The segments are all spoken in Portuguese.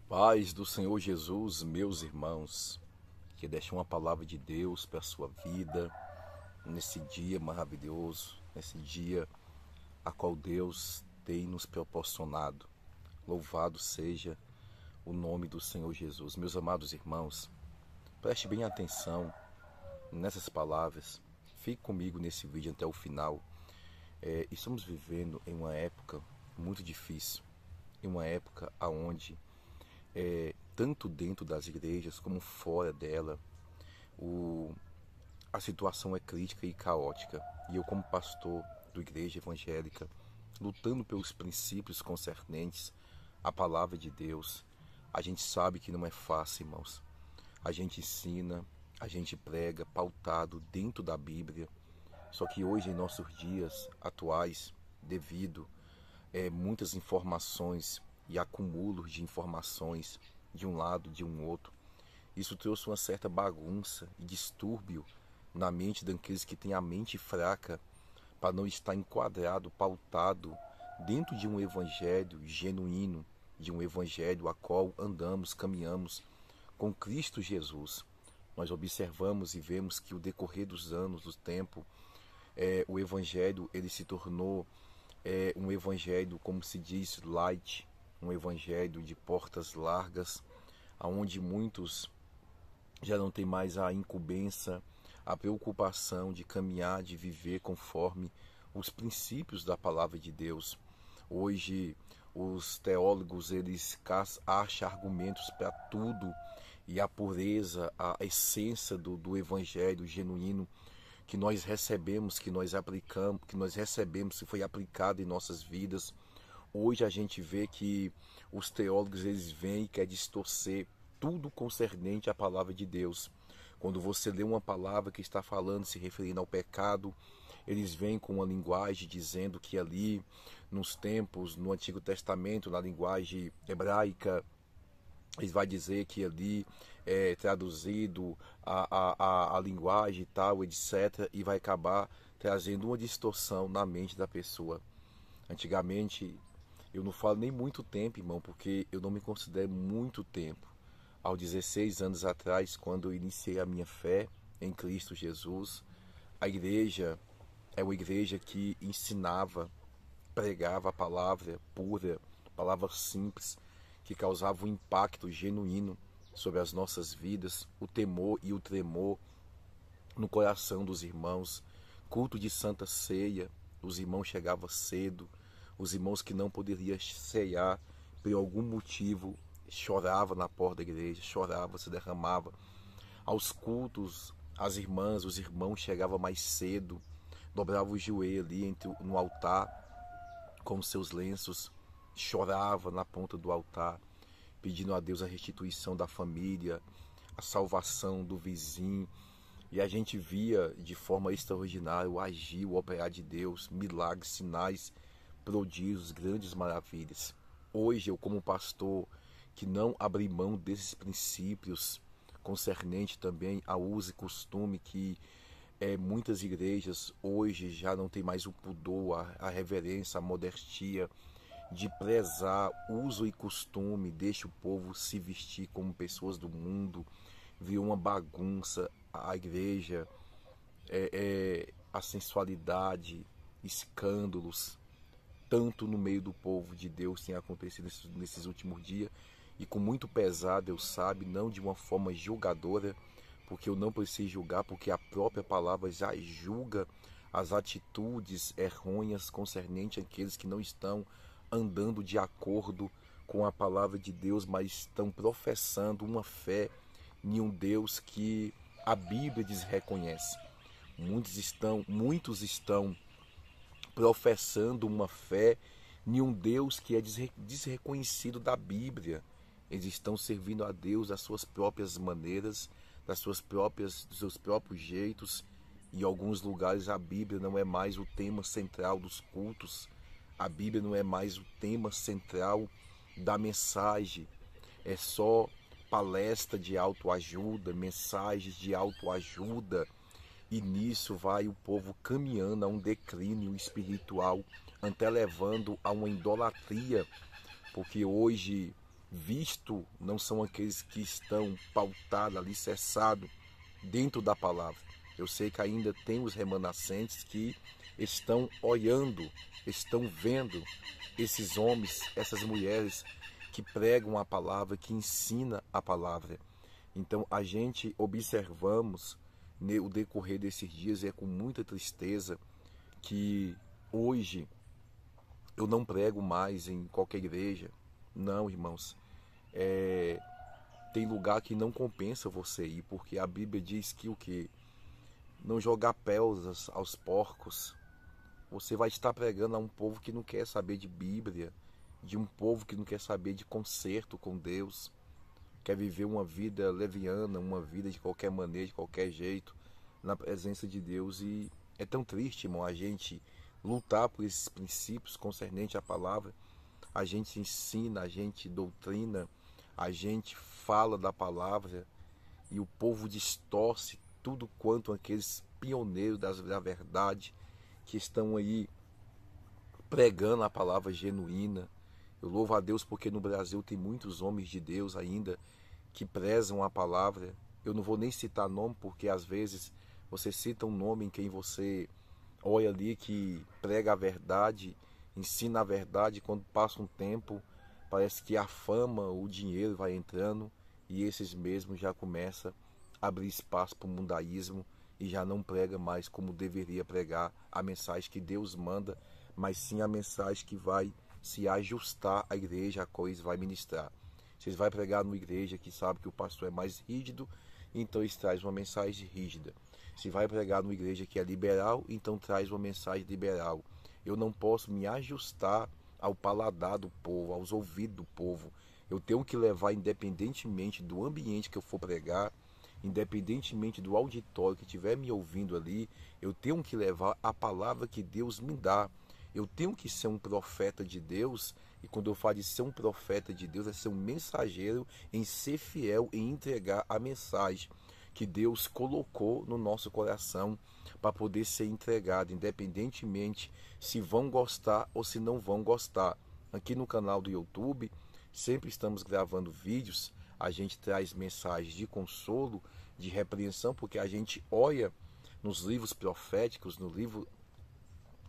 Paz do Senhor Jesus, meus irmãos, que deixe uma palavra de Deus para a sua vida nesse dia maravilhoso, nesse dia a qual Deus tem nos proporcionado. Louvado seja o nome do Senhor Jesus. Meus amados irmãos, preste bem atenção nessas palavras. Fique comigo nesse vídeo até o final. Estamos vivendo em uma época muito difícil, em uma época onde tanto dentro das igrejas como fora dela, a situação é crítica e caótica. E eu, como pastor da igreja evangélica, lutando pelos princípios concernentes à palavra de Deus, a gente sabe que não é fácil, irmãos. A gente ensina, a gente prega pautado dentro da Bíblia. Só que hoje, em nossos dias atuais, devido muitas informações e acúmulos de informações de um lado, de um outro, isso trouxe uma certa bagunça e distúrbio na mente daqueles que têm a mente fraca para não estar enquadrado, pautado dentro de um evangelho genuíno, de um evangelho a qual andamos, caminhamos com Cristo Jesus. Nós observamos e vemos que o decorrer dos anos, do tempo, o evangelho ele se tornou um evangelho, como se diz, light, um evangelho de portas largas, onde muitos já não têm mais a incumbência, a preocupação de caminhar, de viver conforme os princípios da palavra de Deus. Hoje os teólogos eles acham argumentos para tudo, e a pureza, a essência do evangelho genuíno que nós recebemos, que nós aplicamos, que nós recebemos, que foi aplicado em nossas vidas. Hoje a gente vê que os teólogos eles vêm e querem distorcer tudo concernente à palavra de Deus. Quando você lê uma palavra que está falando, se referindo ao pecado, eles vêm com uma linguagem dizendo que ali, nos tempos, no Antigo Testamento, na linguagem hebraica, eles vai dizer que ali é traduzido a linguagem e tal, etc. E vai acabar trazendo uma distorção na mente da pessoa. Antigamente, eu não falo nem muito tempo, irmão, porque eu não me considero muito tempo. Aos 16 anos atrás, quando eu iniciei a minha fé em Cristo Jesus, a igreja é uma igreja que ensinava, pregava a palavra pura, palavra simples, que causava um impacto genuíno sobre as nossas vidas, o temor e o tremor no coração dos irmãos. Culto de Santa Ceia, os irmãos chegavam cedo, os irmãos que não poderiam ceiar por algum motivo choravam na porta da igreja, chorava, se derramava. Aos cultos, as irmãs, os irmãos chegavam mais cedo, dobravam o joelho ali no altar com seus lenços, chorava na ponta do altar, pedindo a Deus a restituição da família, a salvação do vizinho. E a gente via de forma extraordinária o agir, o operar de Deus, milagres, sinais, prodígios, grandes maravilhas. Hoje eu, como pastor, que não abri mão desses princípios, concernente também ao uso e costume que muitas igrejas hoje já não tem mais o pudor, a reverência, a modestia de prezar uso e costume, deixa o povo se vestir como pessoas do mundo, viu uma bagunça a igreja, a sensualidade, escândalos, tanto no meio do povo de Deus tem acontecido nesses últimos dias, e com muito pesar, Deus sabe, não de uma forma julgadora, porque eu não preciso julgar, porque a própria palavra já julga as atitudes errôneas concernentes àqueles que não estão andando de acordo com a palavra de Deus, mas estão professando uma fé em um Deus que a Bíblia desreconhece. Muitos estão professando uma fé em um Deus que é desreconhecido da Bíblia. Eles estão servindo a Deus das suas próprias maneiras, dos seus próprios jeitos. Em alguns lugares a Bíblia não é mais o tema central dos cultos. A Bíblia não é mais o tema central da mensagem. É só palestra de autoajuda, mensagens de autoajuda. E nisso vai o povo caminhando a um declínio espiritual, até levando a uma idolatria, porque hoje visto não são aqueles que estão pautados, alicerçados dentro da palavra. Eu sei que ainda tem os remanescentes que estão olhando, estão vendo esses homens, essas mulheres que pregam a palavra, que ensinam a palavra. Então a gente observamos o decorrer desses dias, e é com muita tristeza que hoje eu não prego mais em qualquer igreja. Não, irmãos. Tem lugar que não compensa você ir, porque a Bíblia diz que o quê? Não jogar pelas aos porcos. Você vai estar pregando a um povo que não quer saber de Bíblia, de um povo que não quer saber de conserto com Deus, quer viver uma vida leviana, uma vida de qualquer maneira, de qualquer jeito, na presença de Deus. E é tão triste, irmão, a gente lutar por esses princípios concernentes à palavra. A gente ensina, a gente doutrina, a gente fala da palavra e o povo distorce tudo quanto aqueles pioneiros da verdade que estão aí pregando a palavra genuína. Eu louvo a Deus porque no Brasil tem muitos homens de Deus ainda que prezam a palavra. Eu não vou nem citar nome, porque às vezes você cita um nome em quem você olha ali que prega a verdade, ensina a verdade, quando passa um tempo parece que a fama, o dinheiro vai entrando e esses mesmos já começam a abrir espaço para o mundaísmo e já não prega mais como deveria pregar a mensagem que Deus manda, mas sim a mensagem que vai se ajustar à igreja a qual eles vai ministrar. Vocês vão pregar numa igreja que sabe que o pastor é mais rígido, então eles trazem uma mensagem rígida. Se vai pregar numa igreja que é liberal, então traz uma mensagem liberal. Eu não posso me ajustar ao paladar do povo, aos ouvidos do povo. Eu tenho que levar, independentemente do ambiente que eu for pregar, independentemente do auditório que estiver me ouvindo ali, eu tenho que levar a palavra que Deus me dá. Eu tenho que ser um profeta de Deus, e quando eu falo de ser um profeta de Deus, é ser um mensageiro em ser fiel, em entregar a mensagem que Deus colocou no nosso coração para poder ser entregado, independentemente se vão gostar ou se não vão gostar. Aqui no canal do YouTube, sempre estamos gravando vídeos, a gente traz mensagens de consolo, de repreensão, porque a gente olha nos livros proféticos, no livro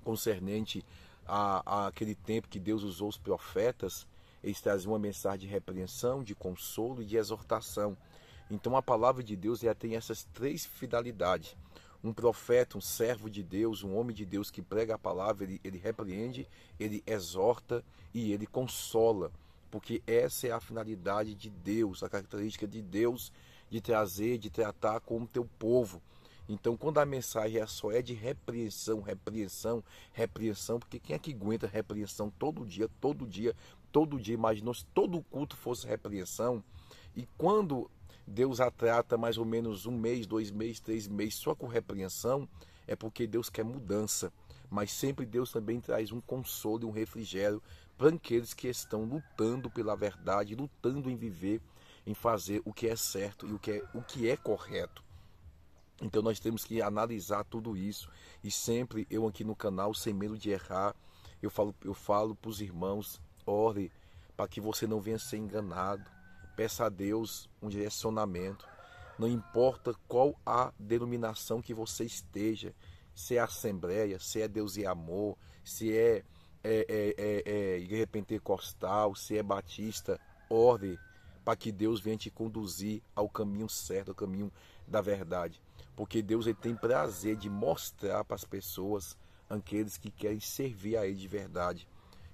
concernente àquele tempo que Deus usou os profetas, eles traziam uma mensagem de repreensão, de consolo e de exortação. Então a palavra de Deus já tem essas três finalidades. Um profeta, um servo de Deus, um homem de Deus que prega a palavra, ele repreende, ele exorta e ele consola. Porque essa é a finalidade de Deus, a característica de Deus de trazer, de tratar com o teu povo. Então, quando a mensagem só é de repreensão, porque quem é que aguenta repreensão todo dia, imagina se todo culto fosse repreensão, e quando Deus a trata mais ou menos 1 mês, 2 meses, 3 meses só com repreensão, é porque Deus quer mudança, mas sempre Deus também traz um consolo e um refrigério para aqueles que estão lutando pela verdade, lutando em viver, em fazer o que é certo e o que é correto. Então nós temos que analisar tudo isso, e sempre eu aqui no canal, sem medo de errar, eu falo para os irmãos: ore para que você não venha ser enganado, peça a Deus um direcionamento, não importa qual a denominação que você esteja, se é Assembleia, se é Deus e Amor, se é Igreja Pentecostal, se é Batista, ore para que Deus venha te conduzir ao caminho certo, ao caminho da verdade. Porque Deus ele tem prazer de mostrar para as pessoas, aqueles que querem servir a Ele de verdade.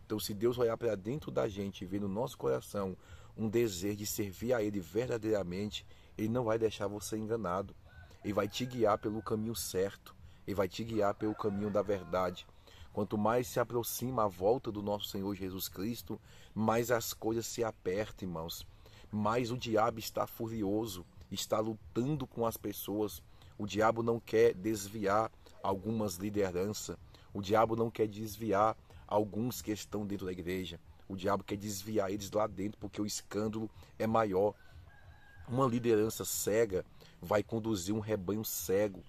Então, se Deus olhar para dentro da gente e ver no nosso coração um desejo de servir a Ele verdadeiramente, Ele não vai deixar você enganado. Ele vai te guiar pelo caminho certo. Ele vai te guiar pelo caminho da verdade. Quanto mais se aproxima a volta do nosso Senhor Jesus Cristo, mais as coisas se apertam, irmãos. Mais o diabo está furioso, está lutando com as pessoas. O diabo não quer desviar algumas lideranças. O diabo não quer desviar alguns que estão dentro da igreja. O diabo quer desviar eles lá dentro, porque o escândalo é maior. Uma liderança cega vai conduzir um rebanho cego.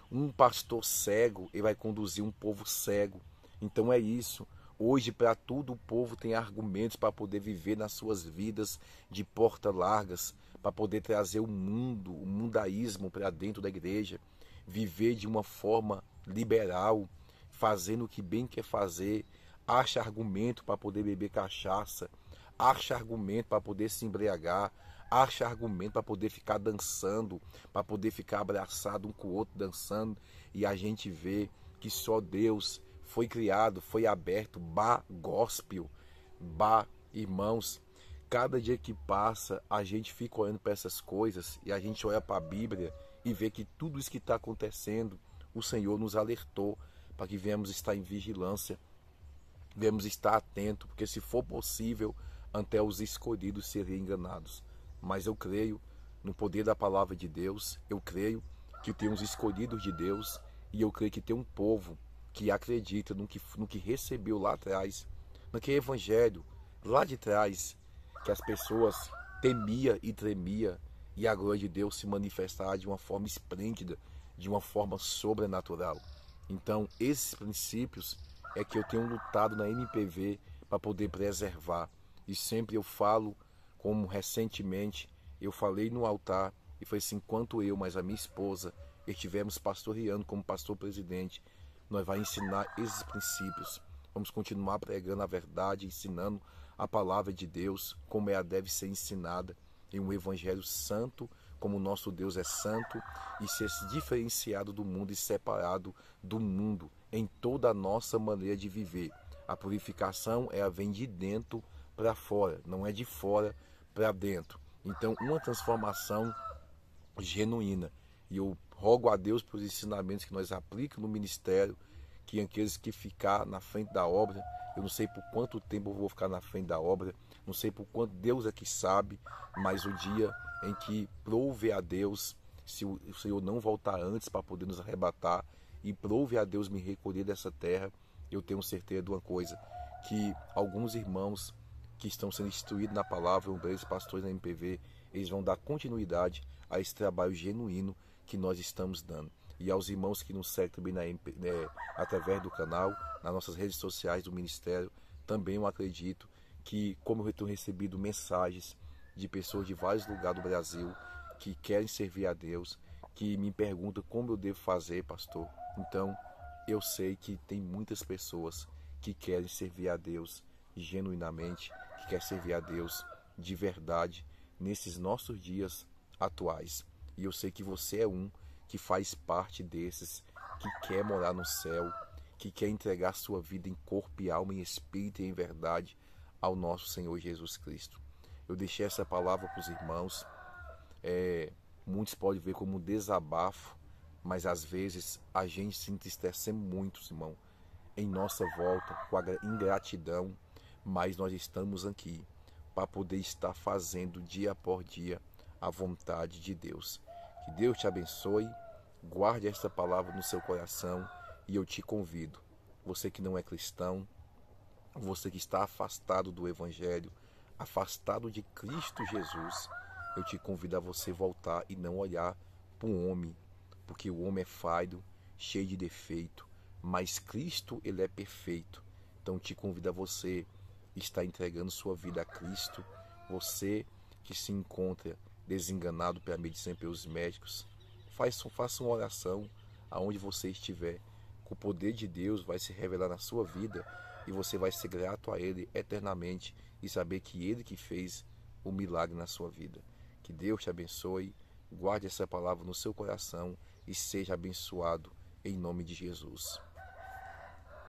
Um pastor cego, ele vai conduzir um povo cego. Então é isso. Hoje, para tudo, o povo tem argumentos para poder viver nas suas vidas de portas largas, para poder trazer o mundaísmo para dentro da igreja, viver de uma forma liberal, fazendo o que bem quer fazer, acha argumento para poder beber cachaça, acha argumento para poder se embriagar, acha argumento para poder ficar dançando, para poder ficar abraçado um com o outro dançando, e a gente vê que só Deus foi criado, foi aberto, gospel, irmãos. Cada dia que passa, a gente fica olhando para essas coisas e a gente olha para a Bíblia e vê que tudo isso que está acontecendo, o Senhor nos alertou para que venhamos estar em vigilância, devemos estar atentos, porque se for possível, até os escolhidos seriam enganados. Mas eu creio no poder da palavra de Deus, eu creio que tem uns escolhidos de Deus, e eu creio que tem um povo que acredita no que recebeu lá atrás, naquele evangelho lá de trás, que as pessoas temia e tremia, e a glória de Deus se manifestar de uma forma esplêndida, de uma forma sobrenatural. Então, esses princípios é que eu tenho lutado na MPV para poder preservar. E sempre eu falo, como recentemente eu falei no altar, e foi assim, enquanto eu, mas a minha esposa, estivemos pastoreando como pastor presidente, nós vamos ensinar esses princípios. Vamos continuar pregando a verdade, ensinando a palavra de Deus, como ela deve ser ensinada, em um evangelho santo, como o nosso Deus é santo, e ser diferenciado do mundo e separado do mundo em toda a nossa maneira de viver. A purificação ela vem de dentro para fora, não é de fora para dentro. Então, uma transformação genuína. E eu rogo a Deus pelos ensinamentos que nós aplicamos no ministério, que aqueles que ficar na frente da obra, eu não sei por quanto tempo eu vou ficar na frente da obra, não sei por quanto, Deus é que sabe, mas o dia em que prove a Deus, se o Senhor não voltar antes para poder nos arrebatar, e prove a Deus me recolher dessa terra, eu tenho certeza de uma coisa, que alguns irmãos que estão sendo instruídos na palavra, obreiros, pastores da MPV, eles vão dar continuidade a esse trabalho genuíno que nós estamos dando. E aos irmãos que nos seguem também através do canal, nas nossas redes sociais do Ministério, também eu acredito que, como eu tenho recebido mensagens de pessoas de vários lugares do Brasil que querem servir a Deus, que me perguntam como eu devo fazer, pastor. Então, eu sei que tem muitas pessoas que querem servir a Deus genuinamente, que querem servir a Deus de verdade nesses nossos dias atuais. E eu sei que você é um que faz parte desses, que quer morar no céu, que quer entregar sua vida em corpo e alma, em espírito e em verdade ao nosso Senhor Jesus Cristo. Eu deixei essa palavra para os irmãos. Muitos podem ver como um desabafo, mas às vezes a gente se entristece muito, irmão, em nossa volta, com a ingratidão, mas nós estamos aqui para poder estar fazendo dia após dia a vontade de Deus. Que Deus te abençoe, guarde esta palavra no seu coração, e eu te convido, você que não é cristão, você que está afastado do Evangelho, afastado de Cristo Jesus, eu te convido a você voltar e não olhar para um homem, porque o homem é falho, cheio de defeito, mas Cristo, ele é perfeito. Então te convido a você estar entregando sua vida a Cristo, você que se encontra desenganado pela medicina e pelos médicos, faça uma oração aonde você estiver, que o poder de Deus vai se revelar na sua vida e você vai ser grato a Ele eternamente e saber que Ele que fez o milagre na sua vida. Que Deus te abençoe, guarde essa palavra no seu coração e seja abençoado em nome de Jesus.